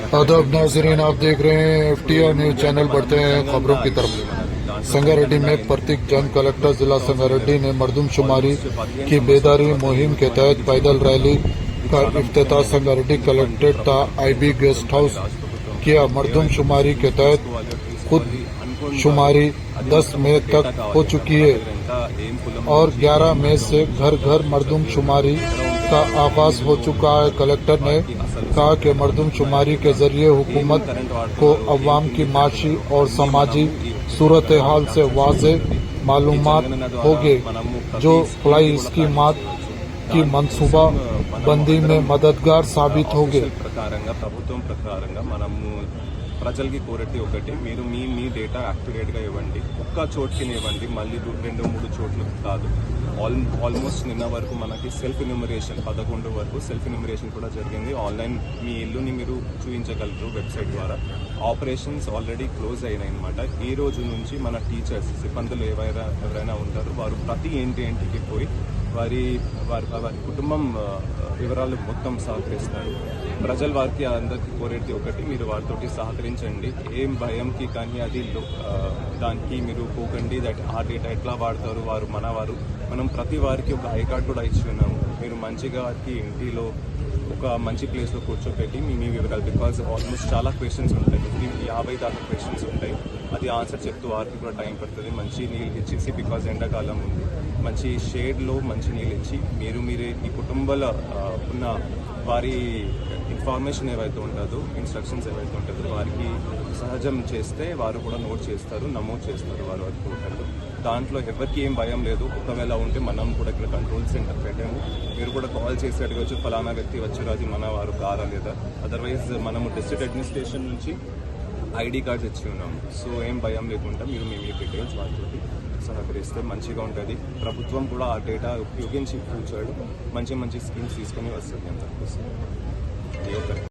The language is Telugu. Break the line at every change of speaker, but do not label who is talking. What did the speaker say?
आदाब नाजरीन, आप देख रहे हैं FTR न्यूज चैनल। बढ़ते हैं खबरों की तरफ। संगारेड्डी में प्रतीक जैन कलेक्टर जिला संगारेड्डी ने मरदमशुमारी की बेदारी मुहिम के तहत पैदल रैली का इफ्तिताह Sangareddy collectorate IB guest house किया। मरदमशुमारी के तहत खुद शुमारी 10 मई तक हो चुकी है और 11 मई से घर घर मरदमशुमारी का आगाज हो चुका है। कलेक्टर ने कहा कि मरदमशुमारी के जरिए हुकूमत को अवाम की माशी और समाजी सूरत हाल से वाज़ेह मालूमात होंगे, जो फ्लाई स्कीमात की मनसूबा बंदी में मददगार साबित होंगे।
ప్రజలకి కోరేది ఒకటి, మీరు మీ డేటా యాక్యురేట్గా ఇవ్వండి. ఒక్క చోటుకి ఇవ్వండి, మళ్ళీ 2-3 చోట్ల కాదు. ఆల్మోస్ట్ నిన్న వరకు మనకి సెల్ఫ్ ఎన్యూమరేషన్ 11 వరకు సెల్ఫ్ ఎన్యూమరేషన్ కూడా జరిగింది. ఆన్లైన్ మీ ఇల్లుని మీరు చూపించగలరు వెబ్సైట్ ద్వారా. ఆపరేషన్స్ ఆల్రెడీ క్లోజ్ అయినాయి అనమాట. ఈ రోజు నుంచి మన టీచర్స్ సిబ్బందులు ఎవరైనా ఉంటారో వారు ప్రతి ఇంటికి పోయి వారి కుటుంబం వివరాలు మొత్తం సహకరిస్తారు. ప్రజలు వారికి అందరికీ కోరేది ఒకటి, మీరు వారితోటి సహకరించండి. ఏం భయంకి కానీ అది దానికి మీరు పోకండి. దట్ ఆ డేటా ఎట్లా వాడతారు వారు మనవారు. మనం ప్రతి వారికి ఒక ఐ కార్డ్ కూడా ఇచ్చి ఉన్నాము. మీరు మంచిగా వారికి ఇంటిలో ఒక మంచి ప్లేస్లో కూర్చోపెట్టి మీ వివరాలు, బికాజ్ ఆల్మోస్ట్ చాలా క్వశ్చన్స్ ఉంటాయి, 50 దాకా క్వశ్చన్స్ ఉంటాయి. అది ఆన్సర్ చెప్తూ వారికి కూడా టైం పడుతుంది. మంచి నీళ్ళు ఇచ్చేసి, బికాజ్ ఎండాకాలం ఉంది, మంచి షేడ్లో మంచి నీళ్ళు ఇచ్చి మీరే ఈ కుటుంబాల ఉన్న వారి ఇన్ఫర్మేషన్ ఏవైతే ఉంటుందో, ఇన్స్ట్రక్షన్స్ ఏవైతే ఉంటుందో వారికి సహజం చేస్తే వారు కూడా నోట్ చేస్తారు, నమోదు చేస్తారు వారు పోర్టల్లో. దాంట్లో ఎవరికి ఏం భయం లేదు. ఒకవేళ ఉంటే మనం కూడా ఇక్కడ కంట్రోల్ సెంటర్ పెట్టాము. మీరు కూడా కాల్ చేసి అడగవచ్చు, ఫలానా వ్యక్తి వచ్చారు, అది మన వారు కాదా లేదా. అదర్వైజ్ మనము డిస్ట్రిక్ట్ అడ్మినిస్ట్రేషన్ నుంచి ID కార్డ్స్ ఇచ్చి ఉన్నాము. సో ఏం భయం లేకుండా మీరు మీ డీటెయిల్స్ వాటితో సహకరిస్తే మంచిగా ఉంటుంది. ప్రభుత్వం కూడా ఆ డేటా ఉపయోగించి ఫ్యూచర్లో మంచి స్కీమ్స్ తీసుకొని వస్తుంది అని చెప్పేసి.